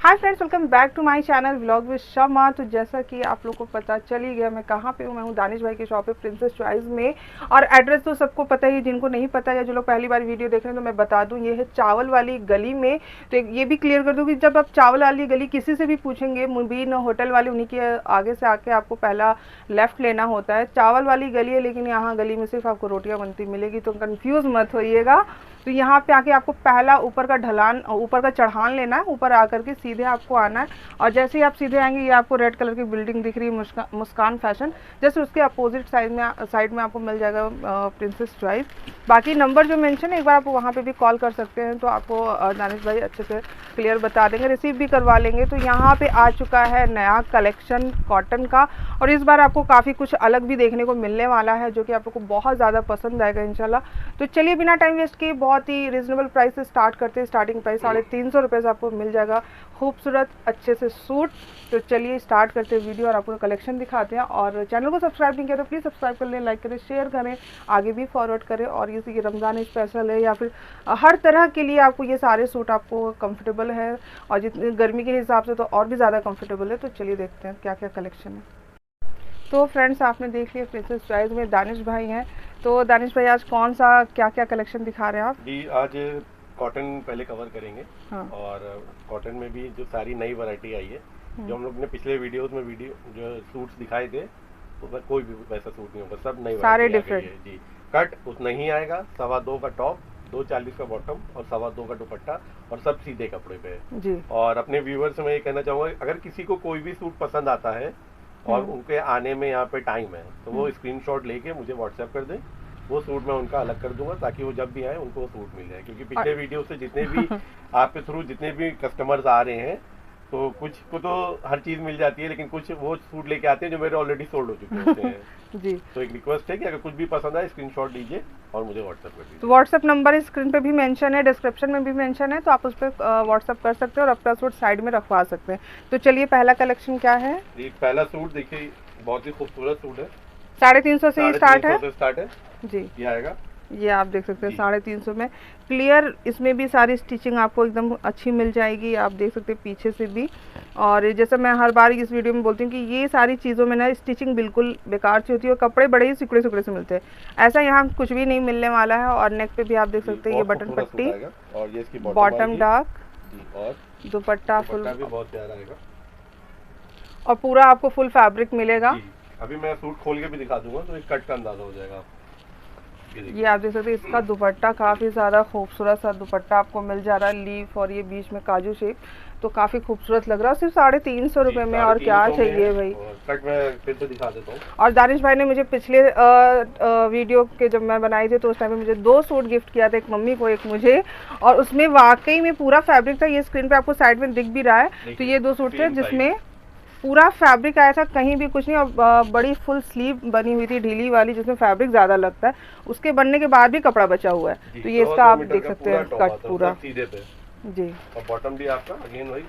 Hi friends, welcome back to my channel vlog with Shama. तो जैसा कि आप लोगों को पता चल ही गया मैं कहाँ पे हूँ। मैं हूँ दानिश भाई की शॉप पे प्रिंसेस चॉइस में। और एड्रेस तो सबको पता ही, जिनको नहीं पता या जो लोग पहली बार वीडियो देख रहे हैं तो मैं बता दूँ, ये है चावल वाली गली में। तो ये भी क्लियर कर दूँ कि जब आप चावल वाली गली किसी से भी पूछेंगे, मुबीन होटल वाले, उन्हीं के आगे से आके आपको पहला लेफ्ट लेना होता है। चावल वाली गली है, लेकिन यहाँ गली में सिर्फ आपको रोटियाँ बनती मिलेगी, तो कन्फ्यूज़ मत होइएगा। तो यहाँ पे आके आपको पहला ऊपर का ढलान, ऊपर का चढ़ान लेना है। ऊपर आकर के सीधे आपको आना है और जैसे ही आप सीधे आएंगे, ये आपको रेड कलर की बिल्डिंग दिख रही है, मुस्कान फैशन। जैसे उसके अपोजिट साइड में आपको मिल जाएगा प्रिंसेस चॉइस। बाकी नंबर जो मेंशन है, एक बार आप वहाँ पे भी कॉल कर सकते हैं, तो आपको दानिश भाई अच्छे से क्लियर बता देंगे, रिसीव भी करवा लेंगे। तो यहाँ पे आ चुका है नया कलेक्शन कॉटन का, और इस बार आपको काफ़ी कुछ अलग भी देखने को मिलने वाला है, जो कि आप लोग को बहुत ज़्यादा पसंद आएगा इंशाल्लाह। तो चलिए बिना टाइम वेस्ट किए बहुत ही रिजनेबल प्राइस से स्टार्ट करते हैं। स्टार्टिंग प्राइस 350 रुपये से आपको मिल जाएगा खूबसूरत अच्छे से सूट। तो चलिए स्टार्ट करते हैं वीडियो और आपको कलेक्शन दिखाते हैं। और चैनल को सब्सक्राइब नहीं किया तो प्लीज़ सब्सक्राइब कर लें, लाइक करें, शेयर करें, आगे भी फॉरवर्ड करें। और ये रमज़ान स्पेशल है या फिर हर तरह के लिए आपको ये सारे सूट आपको कंफर्टेबल है, और जितनी गर्मी के हिसाब से तो और भी ज़्यादा कंफर्टेबल है। तो चलिए देखते हैं क्या क्या कलेक्शन है। तो फ्रेंड्स, आपने देख लिया प्रिंसेस चॉइस में दानिश भाई हैं। तो दानिश भाई आज कौन सा क्या क्या कलेक्शन दिखा रहे हैं आप? जी, आज कॉटन पहले कवर करेंगे। हाँ। और कॉटन में भी जो सारी नई वैरायटी आई है, जो हम लोग ने पिछले वीडियोस में जो सूट्स दिखाए थे, उसमें कोई भी वैसा सूट नहीं होगा, सब नई सारे वैरायटी डिफरेंट है जी। कट उतना ही आएगा, 2.25 का टॉप, 2.40 का बॉटम और 2.25 का दुपट्टा, और सब सीधे कपड़े पे है जी। और अपने व्यूअर्स से मैं ये कहना चाहूँगा, अगर किसी को कोई भी सूट पसंद आता है और उनके आने में यहाँ पे टाइम है, तो वो स्क्रीनशॉट लेके मुझे व्हाट्सएप कर दें। वो सूट मैं उनका अलग कर दूंगा, ताकि वो जब भी आए उनको वो सूट मिल जाए। क्योंकि पिछले वीडियो से जितने भी आपके थ्रू जितने भी कस्टमर्स आ रहे हैं, तो कुछ को तो हर चीज़ मिल जाती है, लेकिन कुछ वो सूट लेके आते हैं जो मेरे ऑलरेडी सोल्ड हो चुके होते हैं। जी। तो एक रिक्वेस्ट है कि अगर कुछ भी पसंद आए, स्क्रीनशॉट लीजिए और मुझे व्हाट्सएप कर दीजिए। तो व्हाट्सएप नंबर स्क्रीन पे भी मेंशन है, डिस्क्रिप्शन में भी मेंशन है, तो आप उस पर व्हाट्सएप कर सकते हैं और अपना सूट साइड में रखवा सकते हैं। तो चलिए पहला कलेक्शन क्या है? जी, पहला सूट देखिए, बहुत ही खूबसूरत सूट है। 350 से ही स्टार्ट है। स्टार्ट है जी। ये आएगा, ये आप देख सकते हैं 350 में क्लियर। इसमें भी सारी स्टिचिंग आपको एकदम अच्छी मिल जाएगी, आप देख सकते हैं पीछे से भी। और जैसा मैं हर बार इस वीडियो में बोलती हूँ कि ये सारी चीज़ों में ना स्टिचिंग बिल्कुल बेकार सी होती है और कपड़े बड़े ही सिकुड़े सिकुड़े से मिलते हैं। ऐसा यहाँ कुछ भी नहीं मिलने वाला है। और नेक पे भी आप देख सकते हैं ये बटन पट्टी, और ये इसकी बॉटम डार्क, और दुपट्टा फुल भी बहुत प्यारा आएगा, और पूरा आपको फुल फैब्रिक मिलेगा। अभी मैं सूट खोल के भी दिखा दूंगा, तो एक कट का अंदाजा हो जाएगा। ये आप देख सकते हैं, इसका दुपट्टा काफ़ी ज़्यादा खूबसूरत सा दुपट्टा आपको मिल जा रहा है, लीफ और ये बीच में काजू शेप, तो काफ़ी खूबसूरत लग रहा है। सिर्फ 350 रुपये में, और क्या चाहिए भाई। कट मैं फिर से दिखा देता हूँ। और दानिश भाई ने मुझे पिछले वीडियो के जब मैं बनाई थी, तो उस टाइम में मुझे 2 सूट गिफ्ट किया था, एक मम्मी को एक मुझे, और उसमें वाकई में पूरा फैब्रिक था। ये स्क्रीन पे आपको साइड में दिख भी रहा है। तो ये 2 सूट थे जिसमें पूरा फैब्रिक आया था, कहीं भी कुछ नहीं। और बड़ी फुल स्लीव बनी हुई थी ढीली वाली, जिसमें फैब्रिक ज़्यादा लगता है। उसके बनने के बाद भी कपड़ा बचा हुआ है। तो ये इसका आप देख सकते हैं कट पूरा सीधे पे जी। और बॉटम भी आपका अगेन वही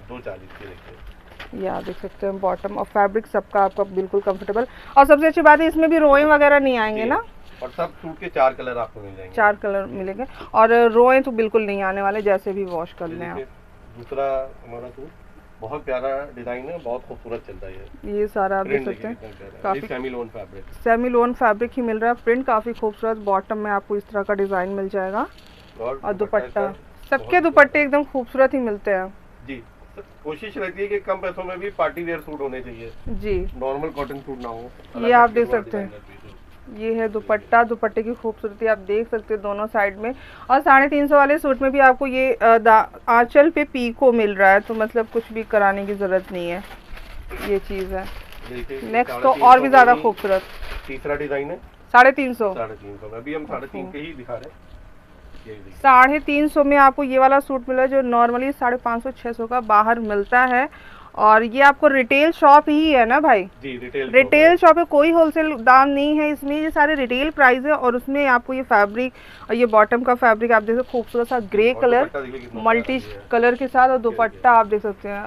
2.40 के देखिए, ये आप देख सकते हैं बॉटम और फैब्रिक सबका आपका बिल्कुल कंफर्टेबल। और सबसे अच्छी बात है, इसमें भी रोएं वगैरह नहीं आएंगे ना। और सब सूट के 4 कलर आपको मिल जाएंगे, 4 कलर मिलेंगे, और रोएं तो बिल्कुल नहीं आने वाले, जैसे भी वॉश कर लें आप। दूसरा हमारा सूट बहुत प्यारा डिजाइन है, बहुत खूबसूरत चलता है। ये सारा आप देख सकते हैं, काफी semi lawn fabric, semi lawn fabric ही मिल रहा है। प्रिंट काफी खूबसूरत, बॉटम में आपको इस तरह का डिजाइन मिल जाएगा। और दुपट्टा, सबके दुपट्टे एकदम खूबसूरत ही मिलते हैं जी। कोशिश रहती है कि कम पैसों में भी पार्टी वेयर सूट होने चाहिए जी, नॉर्मल कॉटन सूट ना हो। ये आप देख सकते हैं, ये है दुपट्टा। दुपट्टे की खूबसूरती आप देख सकते हैं दोनों साइड में। और 350 वाले सूट में भी आपको ये आंचल पे पीको मिल रहा है, तो मतलब कुछ भी कराने की जरूरत नहीं है, ये चीज़ है। नेक्स्ट तो और भी ज़्यादा खूबसूरत तीसरा डिजाइन है 350 में, अभी हम 350 के ही दिखा रहे हैं। 350 में आपको ये वाला सूट मिला है, जो नॉर्मली 550-600 का बाहर मिलता है। और ये आपको रिटेल शॉप ही है ना भाई? जी, रिटेल शॉप है, कोई होलसेल दाम नहीं है इसमें, ये सारे रिटेल प्राइस है। और उसमें आपको ये फैब्रिक और ये बॉटम का फैब्रिक आप देख सकते हैं, खूबसूरत सा ग्रे कलर मल्टी कलर के साथ। और दुपट्टा आप देख सकते हैं,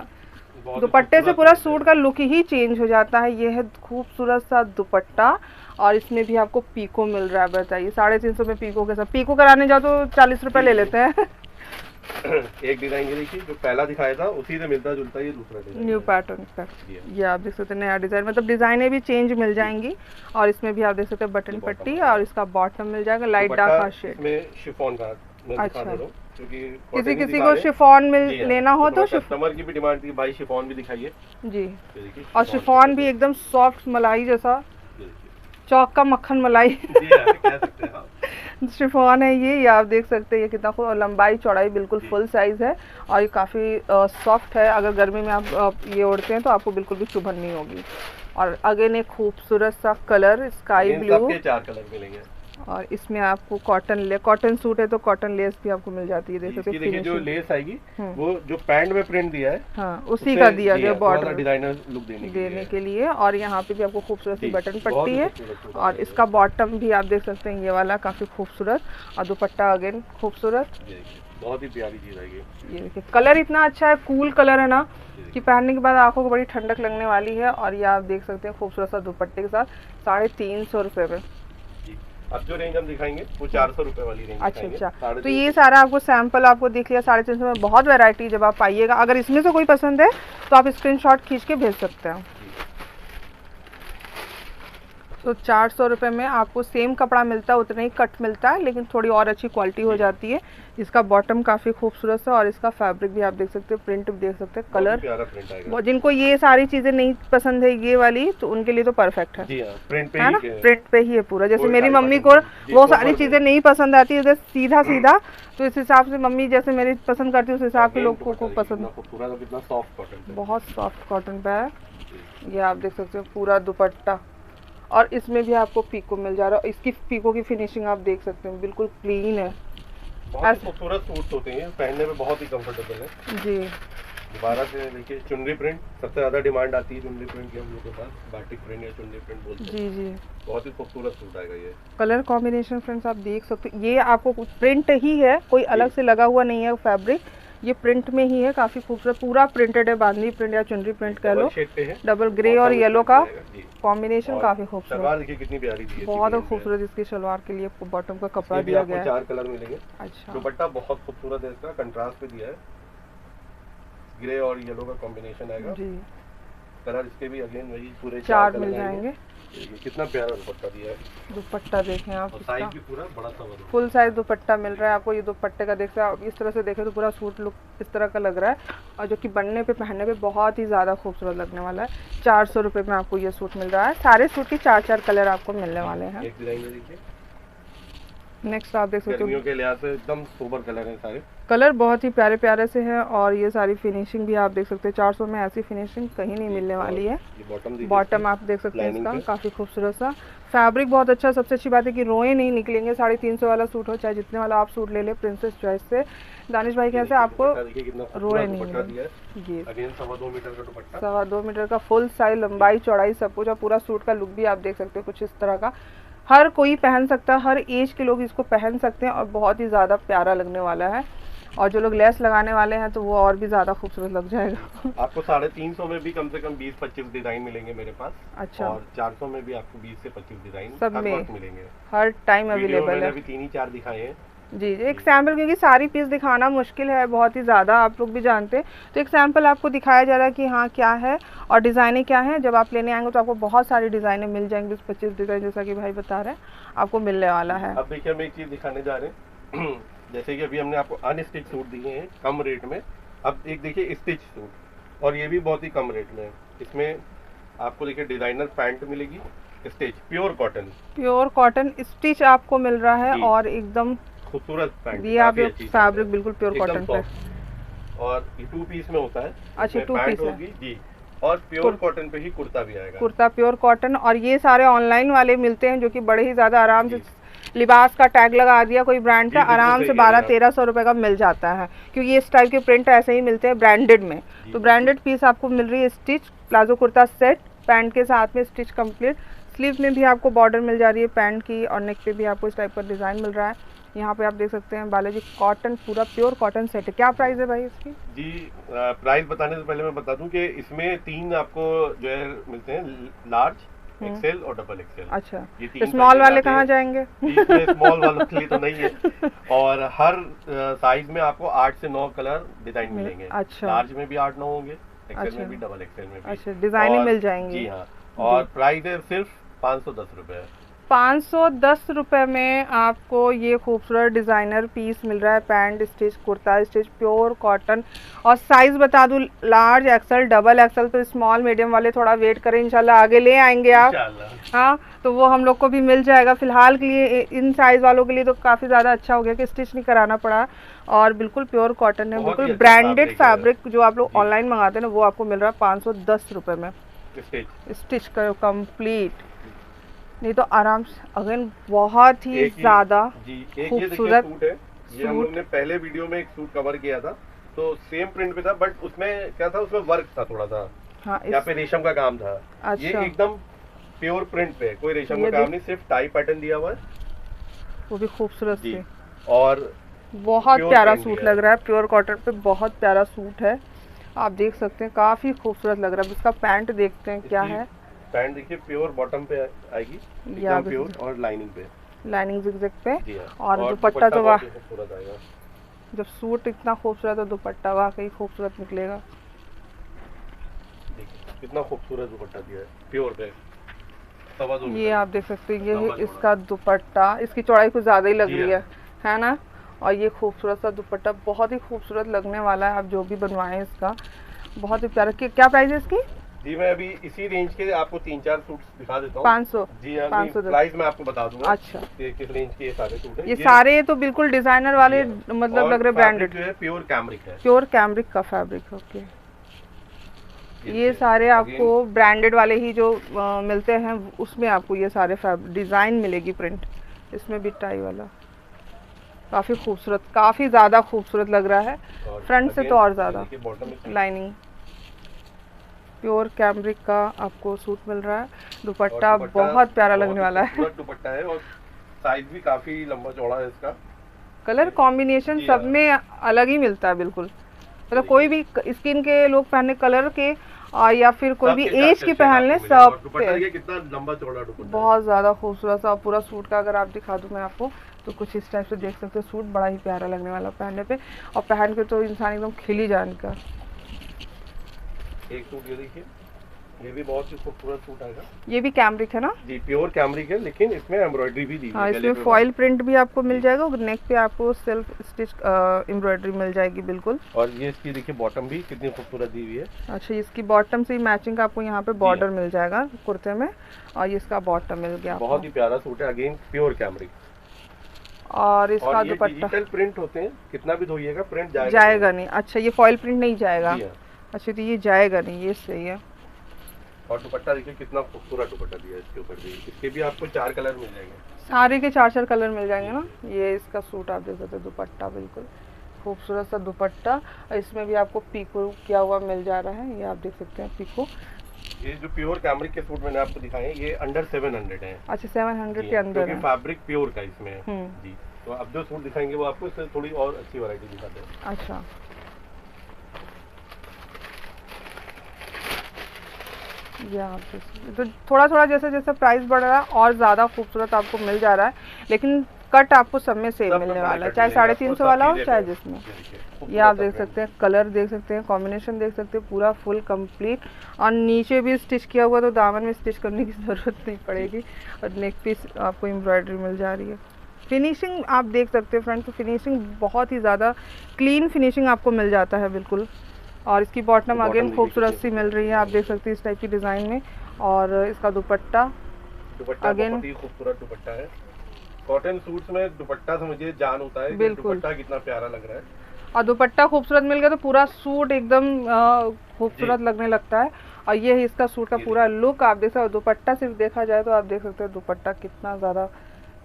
दुपट्टे से पूरा सूट का लुक ही चेंज हो जाता है। ये है खूबसूरत सा दुपट्टा, और इसमें भी आपको पीको मिल रहा है। बताइए 350 में पीको के साथ, पीको कराने जाओ तो 40 रुपये ले लेते हैं। एक डिजाइन ये देखिए, जो पहला दिखाया था उसी से मिलता जुलता ये दूसरा डिजाइन न्यू पैटर्न का। ये आप देख सकते हैं नया डिजाइन, मतलब डिजाइनें भी चेंज मिल जाएंगी। और इसमें भी आप देख सकते हैं बटन पट्टी और इसका बॉटम मिल जाएगा लाइट डार्क शेड में शिफॉन का। अच्छा, क्योंकि किसी को शिफॉन में लेना हो तो कस्टमर की भी डिमांड थी, भाई शिफॉन भी दिखाइए जी। और शिफॉन भी एकदम सॉफ्ट मलाई जैसा, चौक का मक्खन मलाई कह सकते हैं आप। शिफॉन है ये आप देख सकते हैं। ये कितना खूब, लंबाई चौड़ाई बिल्कुल फुल साइज है और ये काफ़ी सॉफ्ट है। अगर गर्मी में आप ये ओढ़ते हैं तो आपको बिल्कुल भी चुभन नहीं होगी। और अगेन एक खूबसूरत सा कलर स्काई ब्लू, 4 कलर मिलेंगे। और इसमें आपको कॉटन सूट है तो कॉटन लेस भी आपको मिल जाती है। देख सकते हैं जो लेस आएगी वो जो पैंट में प्रिंट दिया है, हाँ उसी का दिया गया बॉर्डर डिजाइनर लुक देने के लिए। और यहाँ पे भी आपको खूबसूरत सी बटन पट्टी है। और इसका बॉटम भी आप देख सकते हैं ये वाला काफी खूबसूरत, और दुपट्टा अगेन खूबसूरत, बहुत ही प्यारी चीज है ये देखिए कलर इतना अच्छा है, कूल कलर है ना कि पहनने के बाद आंखों को बड़ी ठंडक लगने वाली है। और ये आप देख सकते हैं खूबसूरत सा दुपट्टे के साथ 350 रुपए में। अब जो रेंज हम दिखाएंगे वो 400 रुपए वाली रेंज। अच्छा, तो ये सारा आपको सैंपल आपको दिख लिया 350 में। बहुत वैरायटी, जब आप आइएगा अगर इसमें से कोई पसंद है तो आप स्क्रीनशॉट खींच के भेज सकते हैं। तो 400 रुपये में आपको सेम कपड़ा मिलता है, उतना ही कट मिलता है, लेकिन थोड़ी और अच्छी क्वालिटी हो जाती है। इसका बॉटम काफ़ी खूबसूरत है और इसका फैब्रिक भी आप देख सकते हैं, प्रिंट भी देख सकते हैं, कलर प्यारा प्रिंट आएगा। जिनको ये सारी चीज़ें नहीं पसंद है ये वाली, तो उनके लिए तो परफेक्ट है। जी हाँ, प्रिंट पे है ना, प्रिंट पे ही है पूरा। जैसे मेरी मम्मी को वो सारी चीज़ें नहीं पसंद आती है सीधा सीधा, तो इस हिसाब से मम्मी जैसे मेरी पसंद करती है उस हिसाब के लोगों को पसंद। बहुत सॉफ्ट कॉटन पे है ये आप देख सकते हो, पूरा दुपट्टा। और इसमें भी आपको पीको मिल जा रहा है। इसकी पीको की फिनिशिंग आप देख सकते हैं, बिल्कुल क्लीन है। बहुत खूबसूरत सूट्स होते हैं, पहनने में बहुत ही कंफर्टेबल है जी। दोबारा से देखिए चुनरी प्रिंट सबसे ज्यादा डिमांड आती है चुनरी प्रिंट की हम लोग के पास, बाटिक प्रिंट या चुनरी प्रिंट बोलते हैं। जी जी, बहुत ही खूबसूरत सूट आएगा ये। कलर कॉम्बिनेशन फ्रेंड्स आप देख सकते हैं, ये आपको प्रिंट ही है, कोई अलग से लगा हुआ नहीं है फैब्रिक, ये प्रिंट में ही है। काफी खूबसूरत पूरा प्रिंटेड है, बांधनी प्रिंट या चुनरी प्रिंट कह लो। डबल ग्रे और येलो का कॉम्बिनेशन काफी खूबसूरत, देखिए कितनी प्यारी दी है, बहुत खूबसूरत। इसकी शलवार के लिए बॉटम का कपड़ा दिया गया है। 4 कलर मिलेंगे। अच्छा, दुपट्टा बहुत खूबसूरत है, इसका कंट्रास्ट पे दिया है, ग्रे और येलो का कॉम्बिनेशन आएगा जी। कलर इसके भी अगेन वही पूरे 4 मिल जाएंगे। कितना प्यारा दुपट्टा दिया है। दुपट्टा देखें आप, साइज भी पूरा बड़ा सा फुल साइज दुपट्टा मिल रहा है आपको। ये दुपट्टे का देख सकते हैं आप, इस तरह से देखें तो पूरा सूट लुक इस तरह का लग रहा है, और जो कि बनने पे पहनने पे बहुत ही ज़्यादा खूबसूरत लगने वाला है। 400 रुपये में आपको ये सूट मिल रहा है। सारे सूट की 4 कलर आपको मिलने वाले हैं। एक डिजाइन देखिए, नेक्स्ट आप देख सकते हो, के लिहाज से एकदम सुपर कलर है, सारे कलर बहुत ही प्यारे प्यारे से हैं। और ये सारी फिनिशिंग भी आप देख सकते हैं, 400 में ऐसी फिनिशिंग कहीं नहीं मिलने वाली है। बॉटम आप देख सकते हैं इसका, काफ़ी खूबसूरत सा फैब्रिक, बहुत अच्छा। सबसे अच्छी बात है कि रोए नहीं निकलेंगे। 350 वाला सूट हो चाहे जितने वाला आप सूट ले ले प्रिंसेस चॉइस से। दानिश भाई कैसे आपको रोए नहीं मिलेंगे। जी, 2.25 मीटर का दुपट्टा, 2.25 मीटर का फुल साइज, लंबाई चौड़ाई सब कुछ। और पूरा सूट का लुक भी आप देख सकते हो कुछ इस तरह का। हर कोई पहन सकता है, हर एज के लोग इसको पहन सकते हैं और बहुत ही ज़्यादा प्यारा लगने वाला है। और जो लोग लेस लगाने वाले हैं तो वो और भी ज़्यादा खूबसूरत लग जाएगा। आपको 350 में भी कम से कम 20-25 डिजाइन मिलेंगे मेरे पास। अच्छा, और 400 में भी आपको 20 से 25 डिजाइन सब में मिलेंगे, हर टाइम अवेलेबल है। अभी 3-4 दिखाए हैं जी। एक सैम्पल, क्योंकि सारी पीस दिखाना मुश्किल है बहुत ही ज़्यादा, आप लोग भी जानते हैं, तो एक सैम्पल आपको दिखाया जा रहा है कि हाँ क्या है और डिज़ाइनें क्या हैं। जब आप लेने आएंगे तो आपको बहुत सारी डिज़ाइनें मिल जाएंगी, 20-25 डिज़ाइन जैसा कि भाई बता रहे हैं आपको मिलने वाला है। अब देखिए हम एक चीज़ दिखाने जा रहे हैं जैसे कि अभी हमने आपको अनस्टिच सूट दिए हैं कम रेट में, अब एक देखिए स्टिच सूट, और ये भी बहुत ही कम रेट में। इसमें आपको देखिए डिजाइनर पैंट मिलेगी, स्टिच प्योर कॉटन स्टिच आपको मिल रहा है, और एकदम खूबसूरत पैंट, ये आप फैब्रिक बिल्कुल प्योर कॉटन पे, और ये 2 पीस में होता है। अच्छा, 2 पीस होगी जी, और प्योर कॉटन पे ही कुर्ता भी आएगा, कुर्ता प्योर कॉटन। और ये सारे ऑनलाइन वाले मिलते हैं जो कि बड़े ही ज़्यादा आराम से, लिबास का टैग लगा दिया कोई ब्रांड का, आराम से 1200-1300 रुपये का मिल जाता है, क्योंकि इस टाइप के प्रिंट ऐसे ही मिलते हैं ब्रांडेड में। तो ब्रांडेड पीस आपको मिल रही है stitch, palazzo kurta set, pant के साथ में स्टिच कंप्लीट, स्लीव में भी आपको बॉर्डर मिल जा रही है पैंट की, और नेक पे भी आपको इस टाइप का डिज़ाइन मिल रहा है। यहाँ पे आप देख सकते हैं बालाजी कॉटन, पूरा प्योर कॉटन सेट है। क्या प्राइस है भाई इसकी? जी, प्राइस बताने से पहले मैं बता दूं कि इसमें 3 आपको जो है मिलते हैं, लार्ज, एक्सेल और डबल एक्सेल। अच्छा, ये तो 3 स्मॉल साइजेस वाले आते कहाँ हैं। जाएंगे? इसमें स्मॉल वालों के लिए तो नहीं है। और हर साइज में आपको 8 से 9 कलर डिजाइन मिलेंगे। अच्छा लार्ज में भी 8-9 होंगे, एक्सेल अच्छा में भी, डबल एक्सेल में भी। अच्छा, डिजाइनिंग और मिल जाएंगी। जी हाँ, जी, और प्राइस है सिर्फ 510 रुपये। 510 रुपये में आपको ये खूबसूरत डिज़ाइनर पीस मिल रहा है। Pant stitch, kurta stitch, pure cotton. और साइज़ बता दूँ, लार्ज, एक्सल, डबल एक्सल। तो स्मॉल मीडियम वाले थोड़ा वेट करें, इंशाल्लाह आगे ले आएंगे आप। इंशाल्लाह। हाँ, तो वो हम लोग को भी मिल जाएगा। फ़िलहाल के लिए इन साइज़ वालों के लिए तो काफ़ी ज़्यादा अच्छा हो गया कि स्टिच नहीं कराना पड़ा। और बिल्कुल प्योर कॉटन है, बहुत ही बिल्कुल अच्छा ब्रांडेड फैब्रिक है। फैब्रिक जो आप लोग जी। ऑनलाइन मंगाते हैं ना, वो आपको मिल रहा है 510 रुपये में। स्टिच स्टिच करो कंप्लीट, नहीं तो आराम से। अगेन बहुत ही एक ज़्यादा जी, एक ये देखिए खूबसूरत सूट है। ये हम लोग ने पहले वीडियो में एक सूट कवर किया था, तो सेम प्रिंट पे था, बट उसमें क्या था, उसमें वर्क था थोड़ा सा। हाँ, यहाँ पे रेशम का काम था। ये अच्छा, एकदम प्योर प्रिंट पे है, कोई रेशम ये का काम नहीं, सिर्फ टाई पैटर्न दिया हुआ है। वो भी खूबसूरत जी, से। और बहुत प्योर प्यारा प्रिंट सूट दिया लग है। रहा है, प्योर कॉटन पे बहुत प्यारा सूट है। आप देख सकते हैं, काफ़ी खूबसूरत लग रहा है। इसका पैंट देखते हैं क्या है। पैंट देखिए, प्योर बॉटम पे आएगी, ये आप एकदम प्योर, और लाइनिंग पे। लाइनिंग जिगजैग पे। जी हाँ, और दुपट्टा तो बहुत वाह, ही खूबसूरत आएगा। जब सूट इतना खूबसूरत है तो दुपट्टा वाकई खूबसूरत निकलेगा। देखिए कितना खूबसूरत दुपट्टा दिया है, प्योर पे। सवा 2 ये मीटर आप देख सकते हैं, ये है लंबा चौड़ा। इसका दुपट्टा। इसकी चौड़ाई कुछ ज़्यादा ही लग जी रही हाँ। है ना। और ये खूबसूरत सा दुपट्टा बहुत ही खूबसूरत लगने वाला है। आप जो भी बनवाएं इसका, बहुत ही प्यारा। क्या प्राइस है इसकी? जी, मैं अभी इसी रेंज के आपको 3-4 सूट दिखा देता हूँ। 500। जी हाँ, 500 प्राइस मैं आपको बता दूंगा। अच्छा, कि किस रेंज के ये सारे सूट हैं। ये सारे तो बिल्कुल डिजाइनर वाले, जी हाँ। मतलब और लग रहे फैब्रिक ब्रांडेड। जो है प्योर कैमरिक है। प्योर कैमरिक का फैब्रिक। ओके, ये देखिए, सारे आपको again, ब्रांडेड वाले ही जो मिलते हैं, उसमें आपको ये सारे डिज़ाइन मिलेगी, प्रिंट। इसमें भी टाई वाला काफ़ी खूबसूरत, काफ़ी ज़्यादा खूबसूरत लग रहा है। और फ्रंट से again, तो और ये ज़्यादा देखिए बॉटम में लाइनिंग। प्योर कैमरिक का आपको सूट मिल रहा है। और दुपट्टा बहुत प्यारा लगने वाला है। खूबसूरत दुपट्टा है, और साइज भी काफी लंबा चौड़ा है इसका। कलर कॉम्बिनेशन जी सब हाँ। में अलग ही मिलता है बिल्कुल। मतलब देखिए। कोई भी स्किन के लोग पहनने, कलर के, या फिर कोई भी सबके एज चार के शेड पहन आपको ले, मिलेगा। सब और दुपट्टा पे देखिए कितना लंबा चौड़ा दुपट्टा है। बहुत ज़्यादा खूबसूरत सा पूरा सूट का अगर आप दिखा दूँ मैं आपको, तो कुछ इस टाइप से देख सकते हैं। सूट बड़ा ही प्यारा लगने वाला पहनने पे, और पहन के तो इंसान एकदम खिल ही जाने का। एक सूट ये देखिए, ये भी बहुत ही खूबसूरत सूट आएगा। ये भी कैमरिक है ना? जी, प्योर कैमरिक है, लेकिन इसमें एम्ब्रॉयडरी भी दी हुई हाँ, है गले इसमें पे फॉइल प्रिंट भी आपको मिल जाएगा, और नेक पे आपको सेल्फ स्टिच एम्ब्रॉयडरी मिल जाएगी बिल्कुल। और ये इसकी देखिए बॉटम भी कितनी खूबसूरत दी हुई है। अच्छा, इसकी बॉटम से मैचिंग आपको यहाँ पे बॉर्डर मिल जाएगा कुर्ते में, और ये इसका बॉटम मिल गया आपको। बहुत ही प्यारा सूट है, अगेन प्योर कैमरिक। और इसका और ये दुपट्टा डिजिटल प्रिंट होते हैं, कितना भी धोइएगा प्रिंट जाएगा नहीं। अच्छा, ये फॉइल प्रिंट नहीं जाएगा। जी हाँ। अच्छा, तो ये जाएगा नहीं, ये सही है। और दुपट्टा देखिए कितना खूबसूरत दुपट्टा दिया है इसके ऊपर भी। इसके भी आपको 4 कलर मिल जाएंगे। सारे के 4-4 कलर मिल जाएंगे ना। ये इसका सूट आप देख सकते हैं, दुपट्टा बिल्कुल खूबसूरत सा दुपट्टा। इसमें भी आपको पीको किया हुआ मिल जा रहा है, ये आप देख सकते हैं पीको। ये जो प्योर कैमरिक के सूट मैंने आपको दिखाए हैं, ये अंडर 700 है। अच्छा, 700 जी के हाँ, अंदर क्योंकि है। फैब्रिक प्योर का इसमें है। हम्म, जी, तो अब जो सूट दिखाएंगे वो आपको इससे थोड़ी और अच्छी वैरायटी दिखाते हैं। अच्छा, ये आप तो थोड़ा थोड़ा जैसे जैसे प्राइस बढ़ रहा है और ज़्यादा खूबसूरत आपको मिल जा रहा है, लेकिन कट आपको सब में सेम सब में मिलने बड़े वाला है, कट चाहे मिलेंगे आपको, 350 सब वाला हो चीज़ें चाहे पे। जिसमें। ये देखिए, ये खूबसूरत आप सा देख print। सकते हैं, कलर देख सकते हैं, कॉम्बिनेशन देख सकते हैं, पूरा फुल कंप्लीट। और नीचे भी स्टिच किया हुआ, तो दामन में स्टिच करने की ज़रूरत नहीं पड़ेगी। और नेक पीस आपको एम्ब्रॉयडरी मिल जा रही है। फिनिशिंग आप देख सकते हैं फ्रेंड, तो फिनिशिंग बहुत ही ज़्यादा क्लीन फिनिशिंग आपको मिल जाता है बिल्कुल। और इसकी बॉटम बॉटम अगेन देखिए खूबसूरत कितनी सी मिल रही है, आप देख सकते हैं इस टाइप की डिज़ाइन में। और इसका दुपट्टा Again- बहुत ही खूबसूरत दुपट्टा है। कॉटन सूट्स में दुपट्टा समझिए जान होता है कि बिल्कुल। दुपट्टा कितना प्यारा लग रहा है। और दुपट्टा खूबसूरत मिल गया तो पूरा सूट एकदम खूबसूरत लगने लगता है। और ये है इसका सूट का ये पूरा लुक, आप देख सकते हो। दुपट्टा सिर्फ देखा जाए तो आप देख सकते हो दुपट्टा कितना ज़्यादा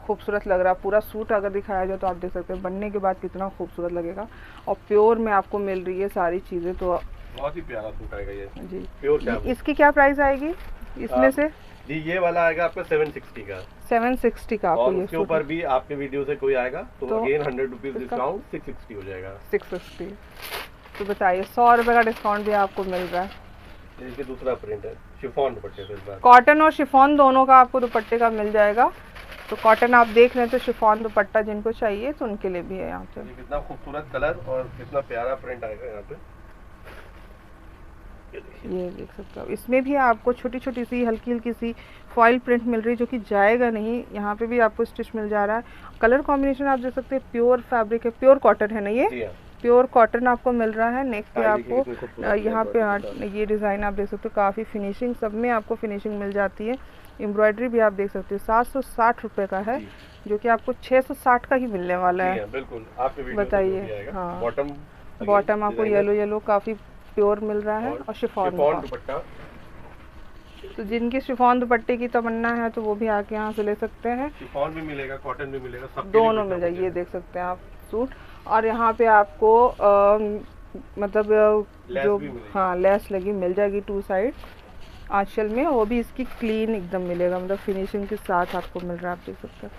खूबसूरत लग रहा है। पूरा सूट अगर दिखाया जाए तो आप देख सकते हैं बनने के बाद कितना खूबसूरत लगेगा। और प्योर में आपको मिल रही है सारी चीज़ें, तो बहुत ही प्यारा सूट आएगा ये जी। Pure cambric. इसकी क्या प्राइस आएगी इसमें से? जी, ये वाला आएगा आपका 760 का। 760 का आपको और ये उसके सूट ऊपर भी आपके वीडियो से कोई आएगा तो तो अगेन 100 रुपीज़ इसका- डिस्काउंट 660 हो जाएगा। 660। तो बताइए, 100 रुपये का डिस्काउंट भी आपको मिल रहा है। ये देखिए दूसरा प्रिंट है, शिफॉन दुपट्टे पे इस बार। कॉटन और शिफॉन दोनों का आपको दुपट्टे का मिल जाएगा। तो कॉटन आप देख रहे हैं तो शिफॉन दुपट्टा जिनको चाहिए तो उनके लिए भी है यहाँ पे। ये कितना खूबसूरत कलर और कितना प्यारा प्रिंट आएगा यहाँ पे, ये देख सकते हो। इसमें भी आपको छोटी छोटी सी हल्की हल्की सी फॉइल प्रिंट मिल रही है जो कि जाएगा नहीं। यहाँ पे भी आपको स्टिच मिल जा रहा है। कलर कॉम्बिनेशन आप देख सकते हैं, प्योर फैब्रिक है, प्योर कॉटन है ना ये, प्योर कॉटन आपको मिल रहा है। नेक पे आपको यहाँ पे ये डिज़ाइन आप देख सकते हो, काफ़ी फिनिशिंग, सब में आपको फिनिशिंग मिल जाती है। एम्ब्रॉयडरी भी आप देख सकते हो, 760 रुपये का है, जो कि आपको 660 का ही मिलने वाला है। बिल्कुल आपके वीडियो बताइए। हाँ, बॉटम आपको येलो काफ़ी प्योर मिल रहा है और शिफॉन दुपट्टा। तो जिनकी शिफॉन दुपट्टे की तमन्ना है तो वो भी आके यहाँ से ले सकते हैं। शिफॉन भी मिलेगा, कॉटन भी मिलेगा, सब दोनों मिल जाएगी। ये देख सकते हैं आप सूट। और यहाँ पे आपको मतलब जो हाँ लेस लगी मिल जाएगी 2 साइड आंचल में, वो भी इसकी क्लीन एकदम मिलेगा, मतलब फिनिशिंग के साथ आपको मिल रहा है। आप देख सकते हैं।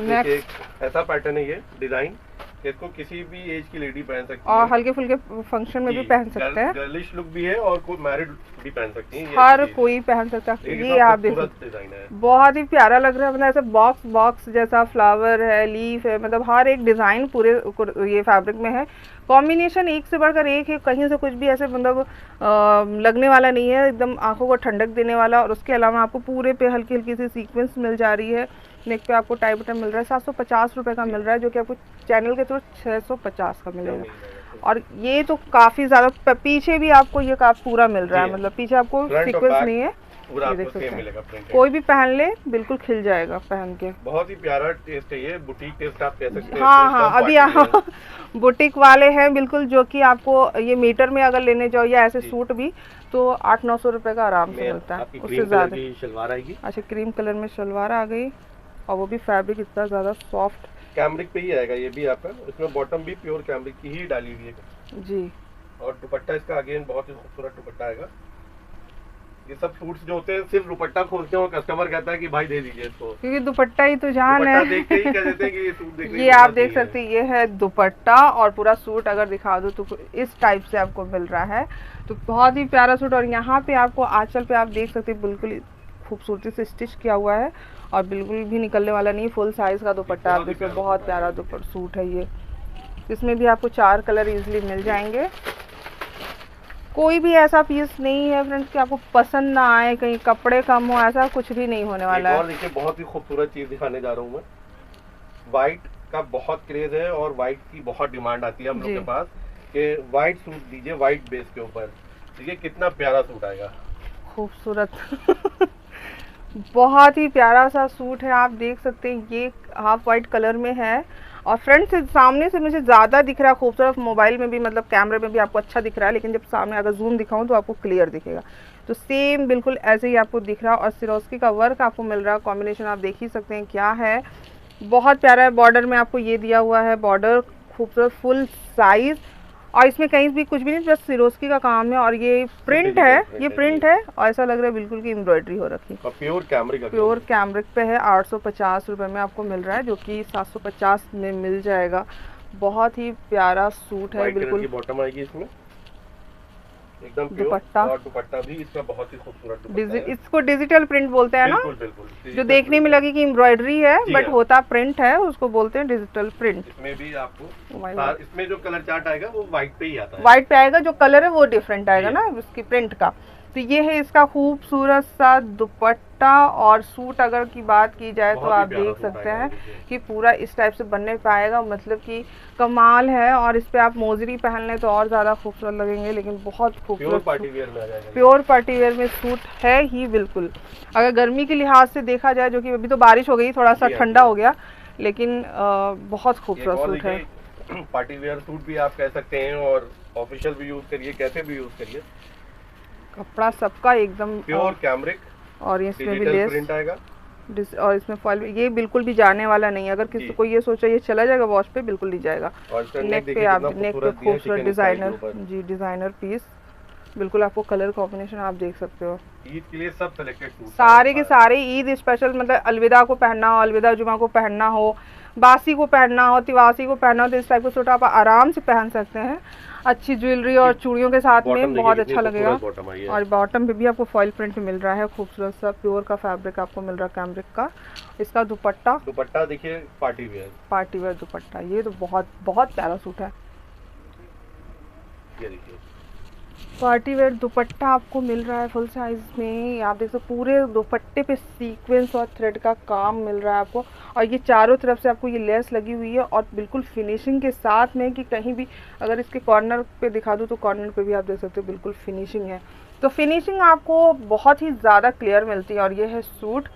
नेक्स्ट ऐसा पैटर्न है, ये डिजाइन इसको किसी भी एज की लेडी पहन सकती है और हल्के फुल्के फंक्शन में भी पहन सकते हैं। गर्लिश लुक भी है और कोई मैरिड भी पहन सकती है, हर कोई पहन सकता है। ये आप देख सकते हैं, बहुत ही प्यारा लग रहा है। मतलब ऐसे बॉक्स जैसा फ्लावर है, लीफ है, मतलब हर एक डिजाइन पूरे ये फैब्रिक में है। कॉम्बिनेशन एक से बढ़कर एक है, कहीं से कुछ भी ऐसे मतलब लगने वाला नहीं है, एकदम आंखों को ठंडक देने वाला। और उसके अलावा आपको पूरे पे हल्की हल्की सी सीक्वेंस मिल जा रही है। नेक पे आपको टाई बटन मिल रहा है, 750 रुपये का मिल रहा है, जो कि आपको चैनल के थ्रू 650 का मिलेगा। और ये तो काफ़ी ज़्यादा, पीछे भी आपको ये पूरा मिल रहा है, मतलब पीछे आपको सीक्वेंस नहीं है। पूरा आपको सेम मिलेगा प्रिंट। कोई भी पहन ले बिल्कुल खिल जाएगा पहन के। बहुत ही प्यारा टेस्ट है ये, बुटीक टेस्ट आप कह सकते हैं। हाँ, अभी बुटीक वाले हैं बिल्कुल, जो कि आपको ये मीटर में अगर लेने जाओ या ऐसे सूट भी तो 800-900 रुपये का आराम से मिलता है, उससे ज़्यादा। शलवार आएगी, अच्छा क्रीम कलर में शलवार आ गई, और वो भी फैब्रिक इतना ज़्यादा सॉफ्ट कैमरिक पे ही आएगा ये भी आपका। इसमें बॉटम भी प्योर कैमरिक की ही डाली हुई है जी। और दुपट्टा इसका अगेन बहुत ही खूबसूरत दुपट्टा आएगा। ये सब सूट्स जो होते हैं सिर्फ दुपट्टा खोलते हैं और कस्टमर कहता है कि भाई दे दीजिए इसको, क्योंकि दुपट्टा ही तो जान है। देख के ही कह देते हैं कि ये सूट देख ये आप देख सकते हैं, ये है दुपट्टा और पूरा सूट अगर दिखा दो तो इस टाइप से आपको मिल रहा है। तो बहुत ही प्यारा सूट। और यहाँ पे आपको आंचल पे आप देख सकते हैं बिल्कुल खूबसूरती से स्टिच किया हुआ है और बिल्कुल भी निकलने वाला नहीं, फुल साइज का दुपट्टा आप देखो, बहुत प्यारा दुपट्टा सूट है ये। इसमें भी आपको 4 कलर इजीली मिल जाएंगे। कोई भी ऐसा पीस नहीं है फ्रेंड्स कि आपको पसंद ना आए, कहीं कपड़े कम हो, ऐसा कुछ भी नहीं होने वाला है। और देखिए बहुत ही खूबसूरत चीज दिखाने जा रहा हूँ मैं। व्हाइट का बहुत क्रेज है और व्हाइट की बहुत डिमांड आती है हम लोग के पास कि व्हाइट सूट दीजिए व्हाइट बेस के ऊपर। देखिए कितना प्यारा सूट आएगा, खूबसूरत बहुत ही प्यारा सा सूट है। आप देख सकते हैं ये हाफ वाइट कलर में है और फ्रंट से सामने से मुझे ज़्यादा दिख रहा है खूबसूरत, मोबाइल में भी मतलब कैमरे में भी आपको अच्छा दिख रहा है, लेकिन जब सामने अगर जूम दिखाऊं तो आपको क्लियर दिखेगा। तो सेम बिल्कुल ऐसे ही आपको दिख रहा है और सिरोस्की का वर्क आपको मिल रहा है। कॉम्बिनेशन आप देख ही सकते हैं क्या है, बहुत प्यारा है। बॉर्डर में आपको ये दिया हुआ है, बॉर्डर खूबसूरत फुल साइज, और इसमें कहीं भी कुछ भी नहीं, बस सिरोस्की का काम है। और ये प्रिंट है, ये प्रिंट है और ऐसा लग रहा है बिल्कुल की एम्ब्रॉयडरी हो रखी है। प्योर कैमरिक पे है, 850 रुपये में आपको मिल रहा है, जो कि 750 में मिल जाएगा। बहुत ही प्यारा सूट है बिल्कुल। बॉटम आएगी इसमें एकदम दुपट्टा, और दुपट्टा भी इसका बहुत ही खूबसूरत। इसको डिजिटल प्रिंट बोलते हैं ना, बिल्कुल जो देखने में लगे कि एम्ब्रॉयडरी है बट होता प्रिंट है, उसको बोलते हैं डिजिटल प्रिंट। इसमें भी आपको इसमें जो कलर चार्ट आएगा वो व्हाइट पे ही आता है, व्हाइट पे आएगा, जो कलर है वो डिफरेंट आएगा ना उसकी प्रिंट का। तो ये है इसका खूबसूरत सा दुपट्टा। और सूट अगर की बात की जाए तो आप देख सकते हैं कि पूरा इस टाइप से बनने पाएगा, मतलब कि कमाल है। और इस पे आप मोजरी पहन लें तो और ज़्यादा खूबसूरत लगेंगे, लेकिन बहुत खूबसूरत प्योर पार्टी वेयर में सूट है ही बिल्कुल। अगर गर्मी के लिहाज से देखा जाए, जो कि अभी तो बारिश हो गई, थोड़ा सा ठंडा हो गया, लेकिन बहुत खूबसूरत सूट है। पार्टी वेयर सूट भी आप कह सकते हैं और ऑफिशियल भी यूज करिए, कैसे भी यूज करिए, कपड़ा सबका एकदम प्योर कैमरिक। और इसमें भी लेस प्रिंट आएगा और इसमें फॉइल, ये बिल्कुल भी जाने वाला नहीं। अगर किसी को ये सोचा ये चला जाएगा वॉश पे, बिल्कुल नहीं जाएगा। नेक पे आप नेक पे खूबसूरत डिजाइनर जी, डिजाइनर पीस बिल्कुल। आपको कलर कॉम्बिनेशन आप देख सकते हो। ईद के लिए सब सिलेक्टेड सूट सारे के सारे ईद स्पेशल, मतलब अलविदा को पहनना हो, अलविदा जुमा को पहनना हो, बासी को पहनना हो, तिवासी को पहनना हो, तो इस टाइप का सूट आप आराम से पहन सकते हैं अच्छी ज्वेलरी और चूड़ियों के साथ में, बहुत अच्छा लगेगा। और बॉटम पे भी आपको फॉइल प्रिंट मिल रहा है, खूबसूरत सा प्योर का फैब्रिक आपको मिल रहा है कैमरिक का। इसका दुपट्टा देखिए पार्टी वेयर दुपट्टा, ये तो बहुत बहुत प्यारा सूट है। ये देखिए पार्टी वेयर दुपट्टा आपको मिल रहा है फुल साइज में। आप देख सकते पूरे दुपट्टे पे सीक्वेंस और थ्रेड का काम मिल रहा है आपको, और ये चारों तरफ से आपको ये लेस लगी हुई है, और बिल्कुल फिनिशिंग के साथ में कि कहीं भी अगर इसके कॉर्नर पे दिखा दूँ तो कॉर्नर पे भी आप देख सकते हो बिल्कुल फिनिशिंग है। तो फिनिशिंग आपको बहुत ही ज़्यादा क्लियर मिलती है। और ये है सूट,